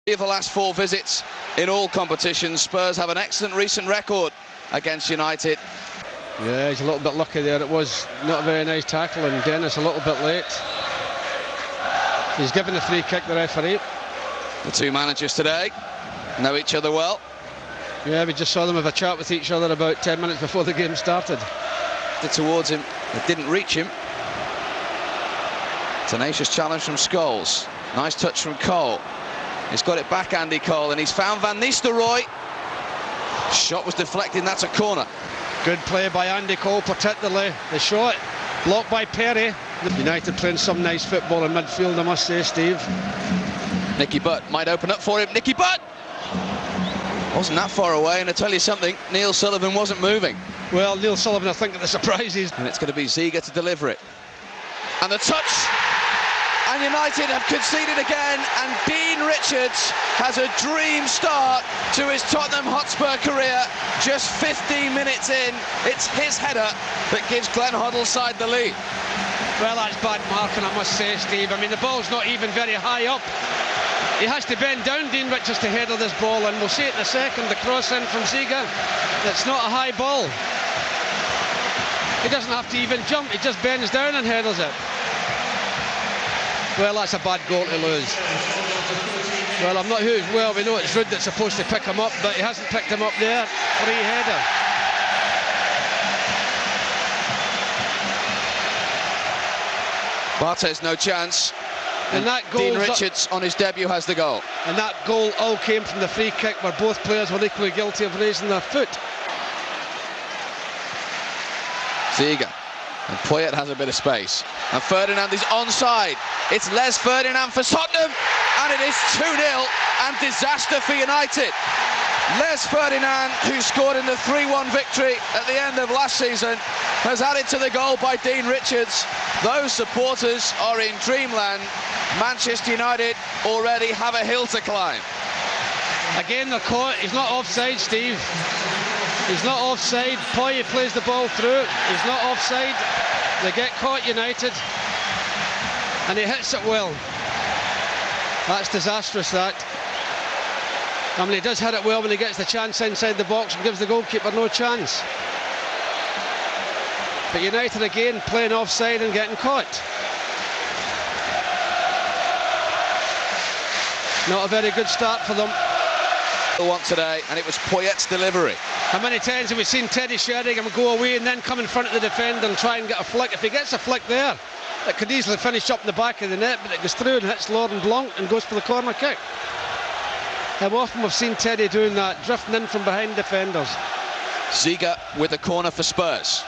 Of the last 4 visits in all competitions, Spurs have an excellent recent record against United. Yeah, he's a little bit lucky there. It was not a very nice tackle, and Dennis a little bit late. He's given the free kick, the referee. The two managers today know each other well. Yeah, we just saw them have a chat with each other about 10 minutes before the game started. Towards him, it didn't reach him. Tenacious challenge from Scholes. Nice touch from Cole. He's got it back, Andy Cole, and he's found Van Nistelrooy. Shot was deflected, and that's a corner. Good play by Andy Cole, particularly the shot. Blocked by Perry. United playing some nice football in midfield, I must say, Steve. Nicky Butt might open up for him. Nicky Butt! Wasn't that far away, and I tell you something, Neil Sullivan wasn't moving. Well, Neil Sullivan, I think, at the surprises. And it's going to be Ziga to deliver it. And the touch! And United have conceded again, and Dean Richards has a dream start to his Tottenham Hotspur career. Just 15 minutes in, it's his header that gives Glenn Hoddle's side the lead. Well, that's bad marking, I must say, Steve. I mean, the ball's not even very high up. He has to bend down, Dean Richards, to header this ball, and we'll see it in a second. The cross in from Ziga. It's not a high ball. He doesn't have to even jump, he just bends down and headers it. Well, that's a bad goal to lose. Well, I'm not who. Well, we know it's Rudd that's supposed to pick him up, but he hasn't picked him up there. Free header. Bartes no chance. And that goal, Dean Richards on his debut has the goal. And that goal all came from the free kick, where both players were equally guilty of raising their foot. Ziga. And Poyet has a bit of space. And Ferdinand is onside. It's Les Ferdinand for Tottenham. And it is 2-0 and disaster for United. Les Ferdinand, who scored in the 3-1 victory at the end of last season, has added to the goal by Dean Richards. Those supporters are in dreamland. Manchester United already have a hill to climb. Again, they're caught. He's not offside, Steve. He's not offside. Poyet plays the ball through. He's not offside. They get caught, United. And he hits it well. That's disastrous, that. I mean, he does hit it well when he gets the chance inside the box and gives the goalkeeper no chance. But United again playing offside and getting caught. Not a very good start for them. One today, and it was Poyet's delivery. How many times have we seen Teddy Sheringham go away and then come in front of the defender and try and get a flick? If he gets a flick there, it could easily finish up in the back of the net, but it goes through and hits Laurent Blanc and goes for the corner kick. How often we've seen Teddy doing that, drifting in from behind defenders. Ziga with the corner for Spurs.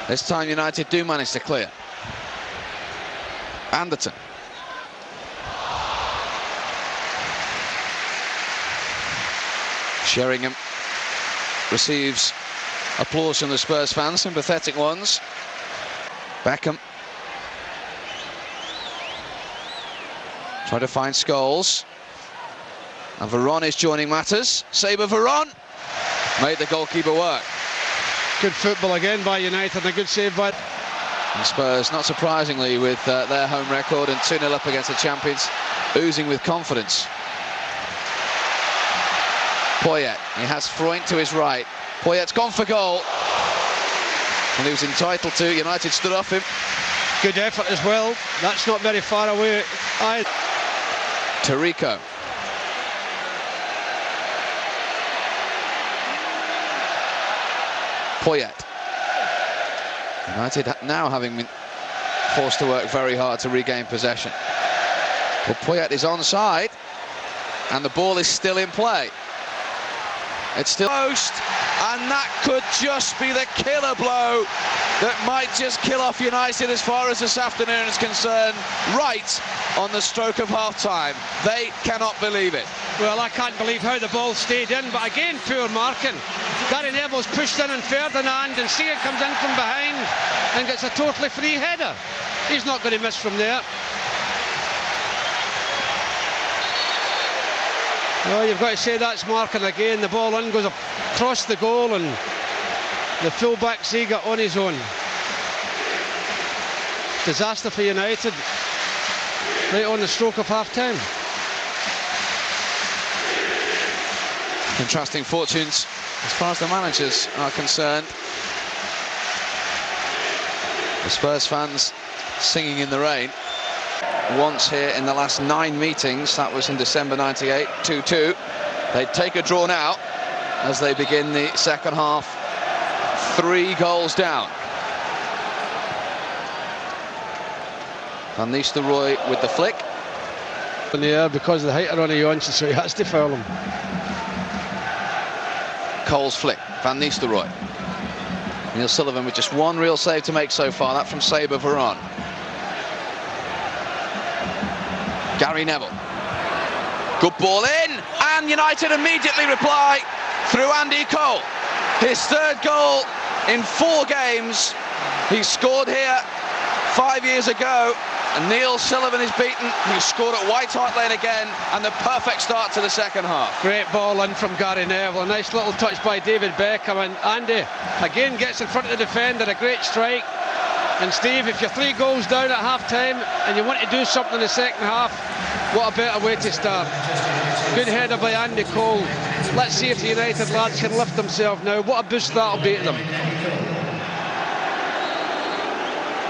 This time United do manage to clear. Anderton. Sheringham receives applause from the Spurs fans, sympathetic ones. Beckham. Trying to find Scholes. And Veron is joining matters. Saber Veron made the goalkeeper work. Good football again by United, and a good save by... And Spurs, not surprisingly, with their home record and 2-0 up against the champions, oozing with confidence. Poyet, he has Freund to his right. Poyet's gone for goal. And he was entitled to. United stood off him. Good effort as well. That's not very far away either. Tarico. Poyet. United now having been forced to work very hard to regain possession. But Poyet is onside, and the ball is still in play. It's still post, and that could just be the killer blow that might just kill off United as far as this afternoon is concerned, right on the stroke of half-time. They cannot believe it. Well, I can't believe how the ball stayed in, but again, poor marking. Gary Neville's pushed in on Ferdinand, and Sia comes in from behind and gets a totally free header. He's not going to miss from there. Well, you've got to say that's marking again. The ball in goes across the goal, and the full-back Ziga on his own. Disaster for United, right on the stroke of half-time. Contrasting fortunes as far as the managers are concerned. The Spurs fans singing in the rain. Once here in the last 9 meetings, that was in December 98, 2-2. They'd take a draw now as they begin the second half. 3 goals down. Van Nistelrooy with the flick. In the air because of the height of Ronnie Johnson, so he has to foul him. Cole's flick, Van Nistelrooy. Neil Sullivan with just 1 real save to make so far, that from Saber Varane. Gary Neville. Good ball in, and United immediately reply through Andy Cole. His 3rd goal in 4 games. He scored here 5 years ago, and Neil Sullivan is beaten. He scored at White Hart Lane again, and the perfect start to the second half. Great ball in from Gary Neville. A nice little touch by David Beckham, and Andy again gets in front of the defender. A great strike. And Steve, if you're 3 goals down at half-time and you want to do something in the second half, what a better way to start. Good header by Andy Cole. Let's see if the United lads can lift themselves now. What a boost that'll be to them.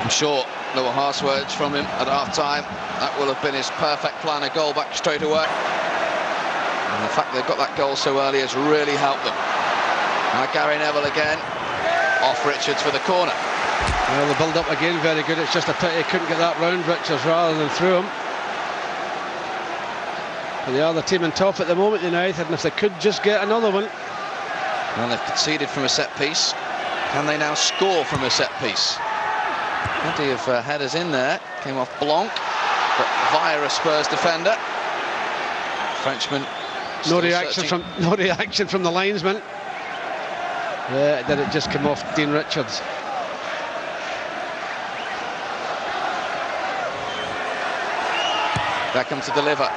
I'm sure there were harsh words from him at half-time. That will have been his perfect plan, a goal back straight away. And the fact they've got that goal so early has really helped them. Now Gary Neville again, off Richards for the corner. Well, the build-up again, very good. It's just a pity he couldn't get that round Richards rather than through him. But they are the team on top at the moment, United, and if they could just get another one. Well, they've conceded from a set-piece. Can they now score from a set-piece? Plenty of headers in there. Came off Blanc, but via a Spurs defender. Frenchman. No reaction from the linesman. Yeah, did it just come off Dean Richards? Beckham to deliver.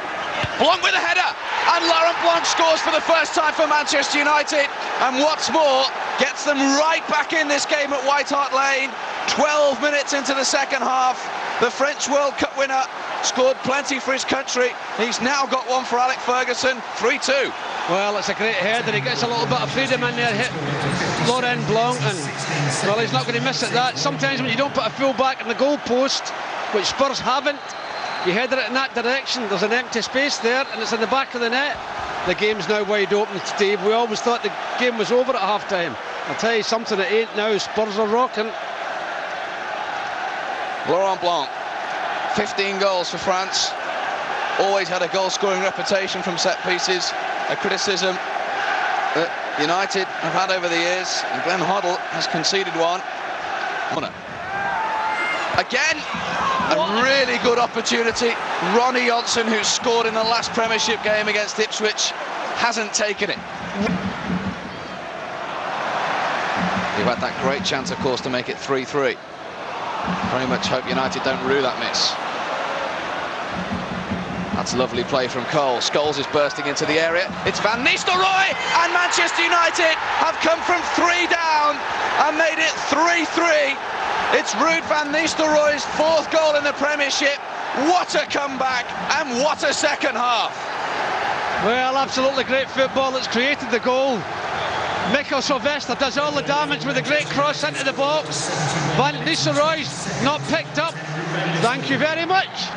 Blanc with a header, and Laurent Blanc scores for the first time for Manchester United, and what's more, gets them right back in this game at White Hart Lane. 12 minutes into the second half, the French World Cup winner scored plenty for his country. He's now got one for Alex Ferguson, 3-2. Well, it's a great header. He gets a little bit of freedom in there, hit Laurent Blanc, and well, he's not going to miss it. That sometimes when you don't put a full back in the goal post, which Spurs haven't, you header it in that direction, there's an empty space there, and it's in the back of the net. The game's now wide open, Steve. We always thought the game was over at half-time. I'll tell you something, it ain't now. Spurs are rocking. Laurent Blanc, 15 goals for France. Always had a goal-scoring reputation from set pieces. A criticism that United have had over the years, and Glenn Hoddle has conceded one. Again, a really good opportunity. Ronnie Johnson, who scored in the last Premiership game against Ipswich, hasn't taken it. They've had that great chance, of course, to make it 3-3. Very much hope United don't rue that miss. That's lovely play from Cole. Scholes is bursting into the area. It's Van Nistelrooy, and Manchester United have come from 3 down and made it 3-3. It's Ruud van Nistelrooy's 4th goal in the Premiership. What a comeback, and what a second half. Well, absolutely great football that's created the goal. Mikel Sylvester does all the damage with a great cross into the box. Van Nistelrooy's not picked up. Thank you very much.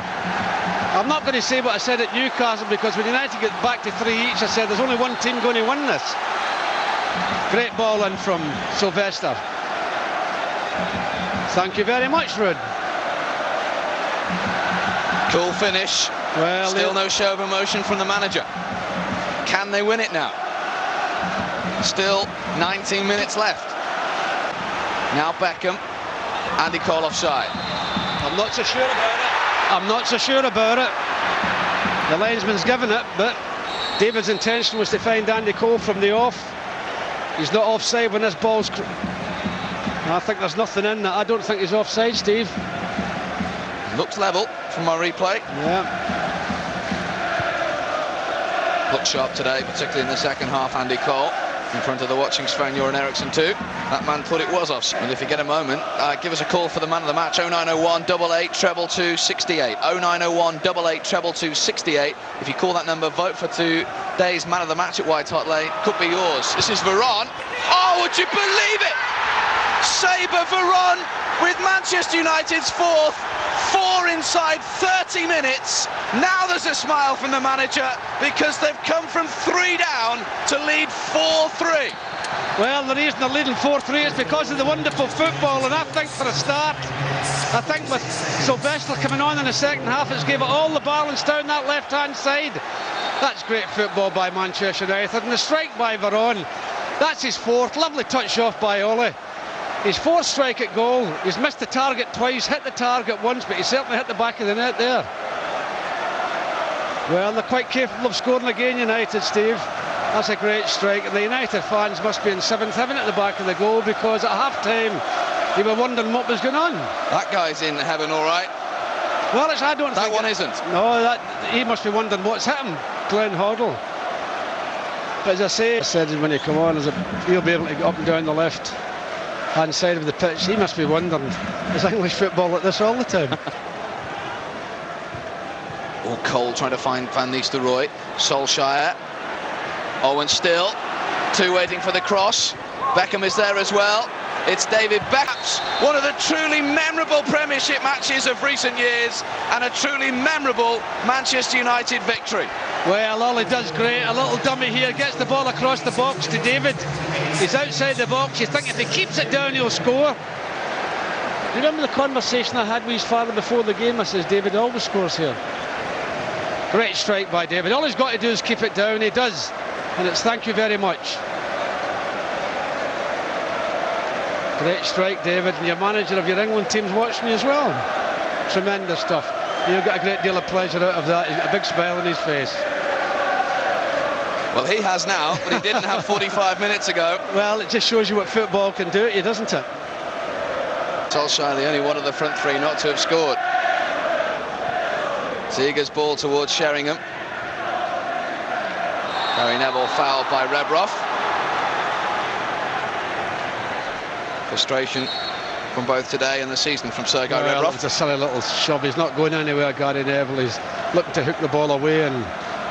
I'm not going to say what I said at Newcastle, because when United get back to 3 each, I said there's only one team going to win this. Great ball in from Sylvester. Thank you very much, Ruud. Cool finish. Well, still no show of emotion from the manager. Can they win it now? Still 19 minutes left. Now Beckham. Andy Cole offside. I'm not so sure about it. I'm not so sure about it. The linesman's given it, but David's intention was to find Andy Cole from the off. He's not offside when this ball's... I think there's nothing in that. I don't think he's offside, Steve. Looks level from our replay. Yeah. Looked sharp today, particularly in the second half, Andy Cole. In front of the watching Sven-Göran Eriksson too. That man thought it was offside. And if you get a moment, give us a call for the man of the match. 0901 88 222 68. 0901 88 222 68. If you call that number, vote for day's man of the match at White Hart Lane could be yours. This is Varane. Oh, would you believe it? Sabre Varane with Manchester United's fourth. 4 inside 30 minutes. Now there's a smile from the manager because they've come from 3 down to lead 4-3. Well, the reason they're leading 4-3 is because of the wonderful football, and I think for a start, I think with Sylvester coming on in the second half, it's gave it all the balance down that left-hand side. That's great football by Manchester United, and the strike by Varane, that's his 4th. Lovely touch off by Ole. His 4th strike at goal. He's missed the target twice, hit the target once, but he certainly hit the back of the net there. Well, they're quite capable of scoring again, United, Steve. That's a great strike, and the United fans must be in 7th heaven at the back of the goal, because at half-time they were wondering what was going on. That guy's in heaven, all right. Well, I don't think... That one isn't. No, he must be wondering what's hit him, Glenn Hoddle. But as I said when he come on, he'll be able to get up and down the left-hand side of the pitch. He must be wondering, is English football like this all the time? All Cole trying to find Van Nistelrooy. Solskjaer. Owen still. 2 waiting for the cross. Beckham is there as well. It's David Beckham's one of the truly memorable Premiership matches of recent years, and a truly memorable Manchester United victory. Well, Ollie does great. A little dummy here, gets the ball across the box to David. He's outside the box. You think if he keeps it down, he'll score. Remember the conversation I had with his father before the game? I says, David always scores here. Great strike by David. All he's got to do is keep it down. He does. And it's thank you very much. Great strike, David, and your manager of your England team's watching you as well. Tremendous stuff. You'll get a great deal of pleasure out of that. He's got a big smile on his face. Well, he has now, but he didn't have 45 minutes ago. Well, it just shows you what football can do to you, doesn't it? Solskjaer, the only one of the front 3 not to have scored. Ziger's ball towards Sheringham. Gary Neville fouled by Rebrov. Frustration from both today and the season from Sergei Rebrov. It's a silly little shove. He's not going anywhere, Gary Neville. He's looking to hook the ball away and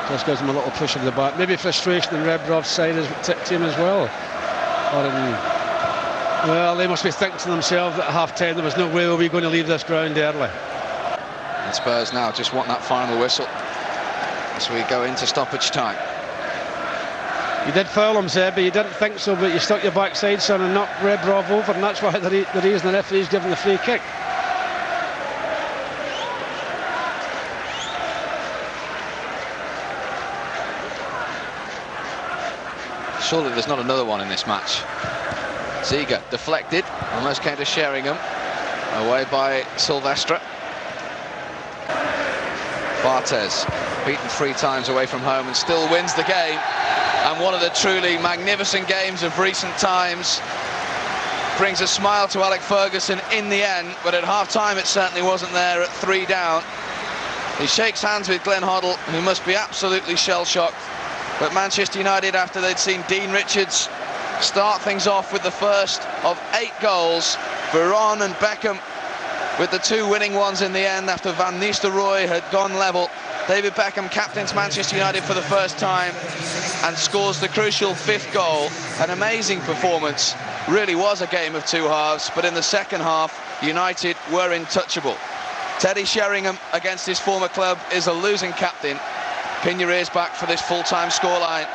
just gives him a little push in the back. Maybe frustration on Rebrov's side team as well. Well, they must be thinking to themselves at half-time there was no way we were going to leave this ground early. And Spurs now just want that final whistle as we go into stoppage time. You did foul him, Zeb, but you didn't think so, but you stuck your backside, son, and knocked Rebrov over, and that's why the reason the referee's given the free kick. Surely there's not another one in this match. Ziger deflected, almost came to Sheringham, away by Silvestre. Barthez beaten 3 times away from home and still wins the game. And one of the truly magnificent games of recent times. Brings a smile to Alec Ferguson in the end, but at half-time it certainly wasn't there at 3 down. He shakes hands with Glenn Hoddle, who must be absolutely shell-shocked. But Manchester United, after they'd seen Dean Richards start things off with the first of 8 goals, Varane and Beckham with the 2 winning ones in the end after Van Nistelrooy had gone level. David Beckham captains Manchester United for the first time and scores the crucial 5th goal. An amazing performance. Really was a game of 2 halves, but in the second half, United were untouchable. Teddy Sheringham against his former club is a losing captain. Pin your ears back for this full-time scoreline.